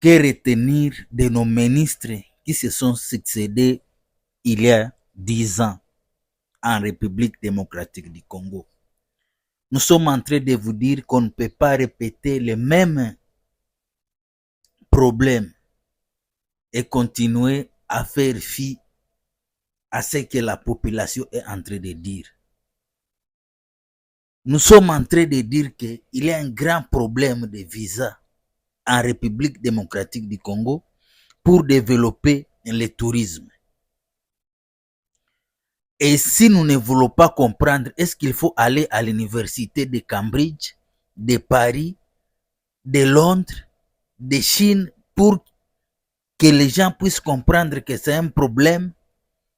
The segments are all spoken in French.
Que retenir de nos ministres qui se sont succédés il y a 10 ans en République démocratique du Congo? Nous sommes en train de vous dire qu'on ne peut pas répéter les mêmes problèmes et continuer à faire fi à ce que la population est en train de dire. Nous sommes en train de dire qu'il y a un grand problème de visa en République démocratique du Congo pour développer le tourisme. Et si nous ne voulons pas comprendre, est-ce qu'il faut aller à l'université de Cambridge, de Paris, de Londres, de Chine pour que les gens puissent comprendre que c'est un problème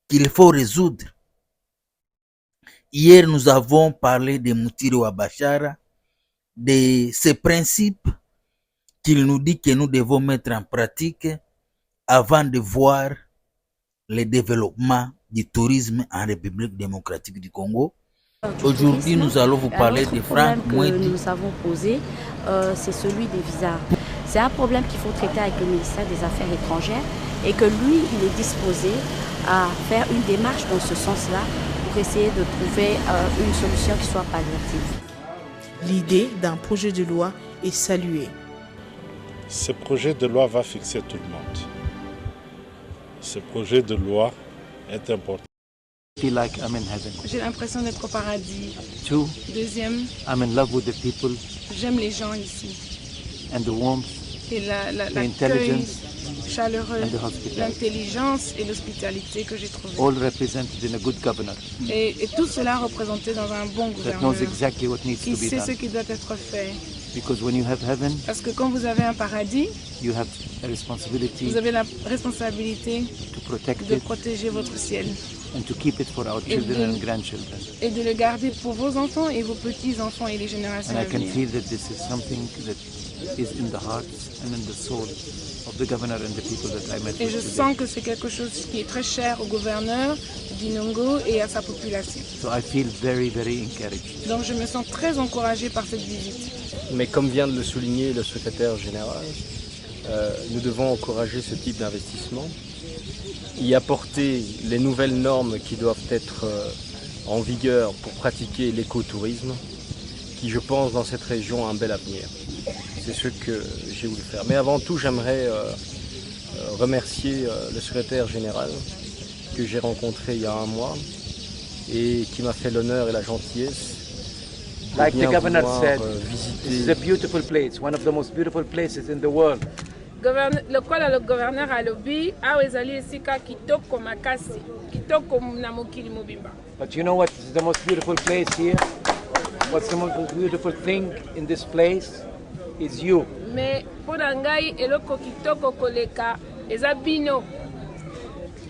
qu'il faut résoudre? Hier, nous avons parlé de Moutiri Wabachara, de ces principes qu'il nous dit que nous devons mettre en pratique avant de voir le développement du tourisme en République démocratique du Congo. Aujourd'hui, nous allons vous parler de Franck Mouetti. Nous avons posé, c'est celui des visas. C'est un problème qu'il faut traiter avec le ministère des Affaires étrangères et que lui, il est disposé à faire une démarche dans ce sens-là pour essayer de trouver une solution qui soit palliative. L'idée d'un projet de loi est saluée. Ce projet de loi va fixer tout le monde. Ce projet de loi est important. Feel like I'm in heaven. J'ai l'impression d'être au paradis. Two, Deuxième, I'm in love with the people j'aime les gens ici. and the warmth Et the l'accueil intelligence chaleureux, and the hospitality. l'intelligence et l'hospitalité que j'ai trouvé. All represented in a good governor Et tout cela représenté dans un bon that knows gouverneur exactly what needs qui to be sait ce done. qui doit être fait. Because when you have heaven, Parce que quand vous avez un paradis, you have a responsibility vous avez la responsabilité to protect de it protéger votre ciel and to keep it for our Et children de- and grandchildren. et de le garder pour vos enfants et vos petits-enfants et les générations And à I can venir. feel that this is something that is in the hearts and in the soul of the governor and the people that I met Et with je today. sens que c'est quelque chose qui est très cher au gouverneur d'Inongo et à sa population. So I feel very, very encouraged. Donc je me sens très encouragée par cette visite. Mais comme vient de le souligner le secrétaire général, nous devons encourager ce type d'investissement, y apporter les nouvelles normes qui doivent être en vigueur pour pratiquer l'écotourisme, qui je pense dans cette région a un bel avenir. C'est ce que j'ai voulu faire. Mais avant tout, j'aimerais remercier le secrétaire général que j'ai rencontré il y a un mois et qui m'a fait l'honneur et la gentillesse de Like the bien governor vouloir, said, visiter. this is a beautiful place, one of the most beautiful places in the world. lokola le gouverneur alobi awa ezali esika kitoko makasi kitoko na mokili mobimba. But you know what is the most beautiful place here? What's the most beautiful thing in this place is you. Mais mpo na ngai eloko kitoko koleka eza bino.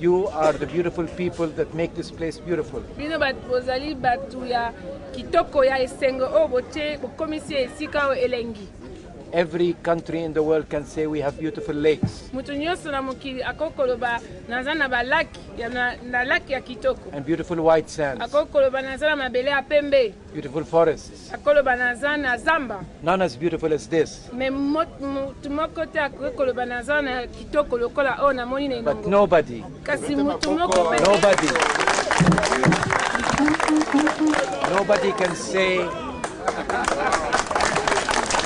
You are the beautiful people that make this place beautiful. Bino bozali bato ya kitoko ya esengo oyo bokomisi esika oyo elengi. Every country in the world can say we have beautiful lakes Mutu nyonso na mokili akokoloba naza na balaki na laki ya kitoko. and beautiful white sands, Akokoloba naza na mabele ya pembe. beautiful forests. Akoloba naza na zamba. None as beautiful as this. Mais mutu moko te akokoloba naza na kitoko lokola oyo namoni na But Inongo. nobody, Kasi mutu moko pe nobody can say,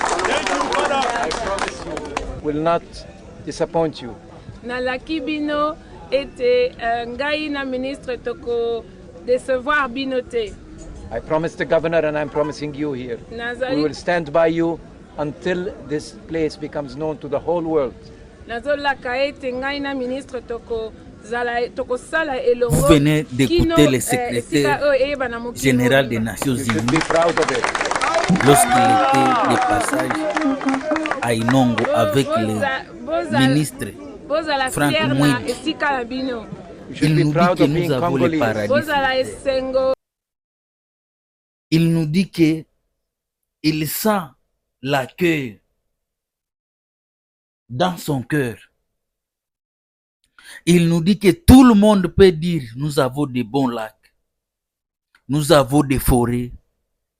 I promise you, will not disappoint you. nalaki bino ete ngai na ministre toko décevoir bino te. I promised the governor and I'm promising you here. We Nazali will stand by you until this place becomes known to the whole world. nazolaka ete ngai na ministre tokosala Vous elongo venez kino, d'écouter le esika secrétaire oyo eyeba na mokili général des mobimba. Nations You should be Unies proud of it. lorsqu'il était de passage à Inongo avec le ministre. bozala Franck fier na Mouetti. esika na bino. You Il should be nous dit proud que of nous being avons le Congolese. paradis. Bozala esengo. Il nous dit que il sent l'accueil dans son cœur. Il nous dit que tout le monde peut dire nous avons de bons lacs, nous avons des forêts,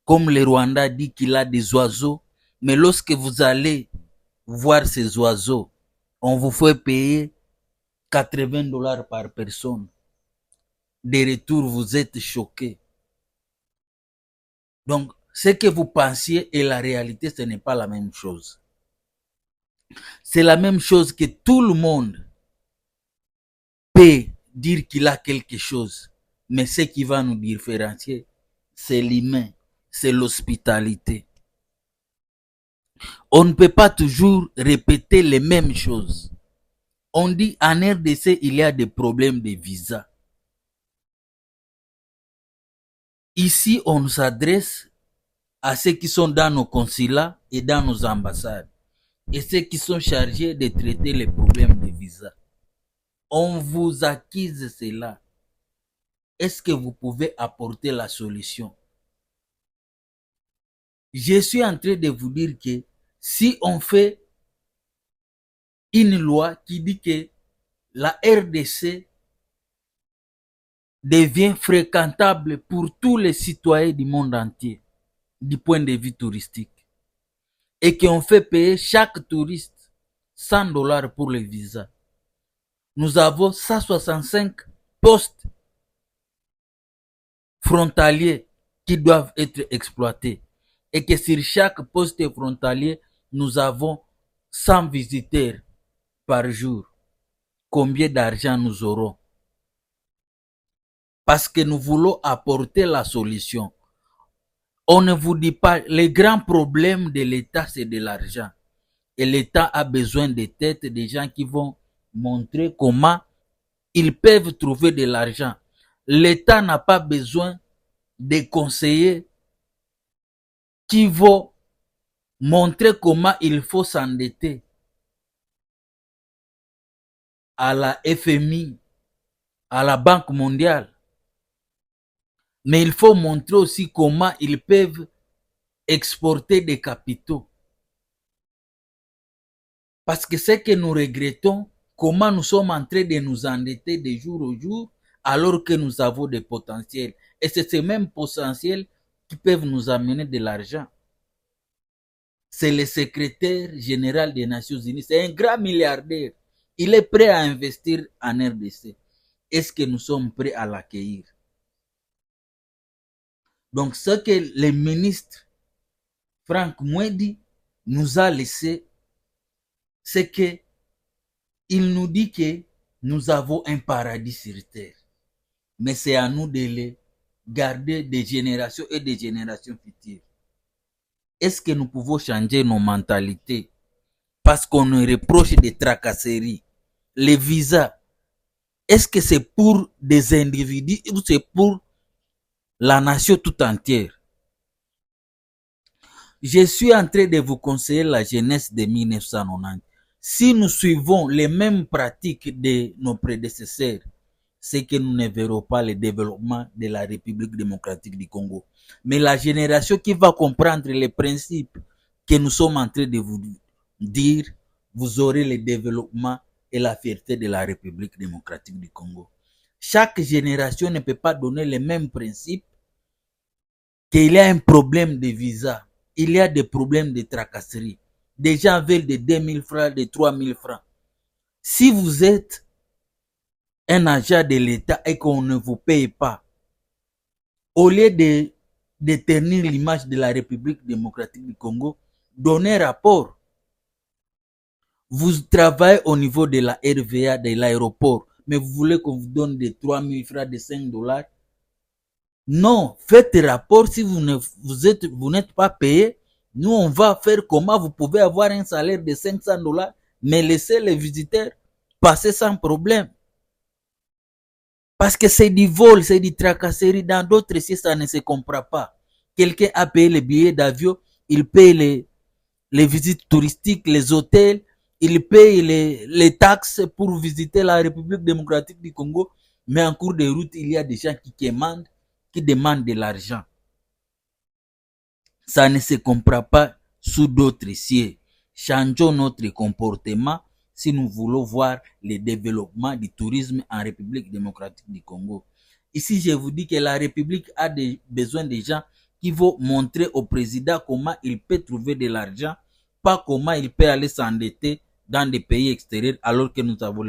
comme le Rwanda dit qu'il a des oiseaux, mais lorsque vous allez voir ces oiseaux, On vous fait payer 80 dollars par personne. De retour, vous êtes choqué. Donc, ce que vous pensiez et la réalité, ce n'est pas la même chose. C'est la même chose que tout le monde peut dire qu'il a quelque chose. Mais ce qui va nous différencier, c'est l'humain, c'est l'hospitalité. On ne peut pas toujours répéter les mêmes choses. On dit en RDC, il y a des problèmes de visa. Ici, on s'adresse à ceux qui sont dans nos consulats et dans nos ambassades et ceux qui sont chargés de traiter les problèmes de visa. On vous accuse cela. Est-ce que vous pouvez apporter la solution? Je suis en train de vous dire que si on fait une loi qui dit que la RDC devient fréquentable pour tous les citoyens du monde entier, du point de vue touristique, et qu'on fait payer chaque touriste 100 dollars pour le visa. Nous avons 165 postes frontaliers qui doivent être exploités. Et que sur chaque poste frontalier, nous avons 100 visiteurs par jour. Combien d'argent nous aurons? Parce que nous voulons apporter la solution. On ne vous dit pas, le grand problème de l'État, c'est de l'argent. Et l'État a besoin de têtes, des gens qui vont montrer comment ils peuvent trouver de l'argent. L'État n'a pas besoin de conseillers qui vont montrer comment il faut s'endetter à la FMI, à la Banque mondiale. Mais il faut montrer aussi comment ils peuvent exporter des capitaux. Parce que ce que nous regrettons, comment nous sommes en train de nous endetter de jour au jour, alors que nous avons des potentiels. Et c'est ces mêmes potentiels qui peuvent nous amener de l'argent. C'est le secrétaire général des Nations Unies, c'est un grand milliardaire. Il est prêt à investir en RDC. Est-ce que nous sommes prêts à l'accueillir? Donc, ce que le ministre Franck Mouedi nous a laissé, c'est que il nous dit que nous avons un paradis sur terre. Mais c'est à nous de le garder des générations et des générations futures. Est-ce que nous pouvons changer nos mentalités? Parce qu'on nous reproche des tracasseries. Les visas, est-ce que c'est pour des individus ou c'est pour la nation tout entière? Je suis en train de vous conseiller la jeunesse de 1990. Si nous suivons les mêmes pratiques de nos prédécesseurs, c'est que nous ne verrons pas le développement de la République démocratique du Congo. Mais la génération qui va comprendre les principes que nous sommes en train de vous dire, vous aurez le développement et la fierté de la République démocratique du Congo. Chaque génération ne peut pas donner les mêmes principes. Qu'il y a un problème de visa, il y a des problèmes de tracasserie. Des gens veulent de 2000 francs, de 3000 francs. Si vous êtes un agent de l'État et qu'on ne vous paye pas, au lieu de ternir l'image de la République démocratique du Congo, donnez un rapport. Vous travaillez au niveau de la RVA, de l'aéroport, mais vous voulez qu'on vous donne de 3000 francs, de 5 dollars. Non, faites rapport. Si vous n'êtes pas payé, nous on va faire comment vous pouvez avoir un salaire de 500 dollars, mais laissez les visiteurs passer sans problème. Parce que c'est du vol, c'est du tracasserie. Dans d'autres ici, ça ne se comprend pas. Quelqu'un a payé les billets d'avion, il paye les visites touristiques, les hôtels, il paye les taxes pour visiter la République démocratique du Congo, mais en cours de route, il y a des gens qui demandent de l'argent. Ça ne se comprend pas sous d'autres cieux. Changeons notre comportement si nous voulons voir le développement du tourisme en République démocratique du Congo. Ici, je vous dis que la République a besoin de gens qui vont montrer au président comment il peut trouver de l'argent, pas comment il peut aller s'endetter dans des pays extérieurs alors que nous avons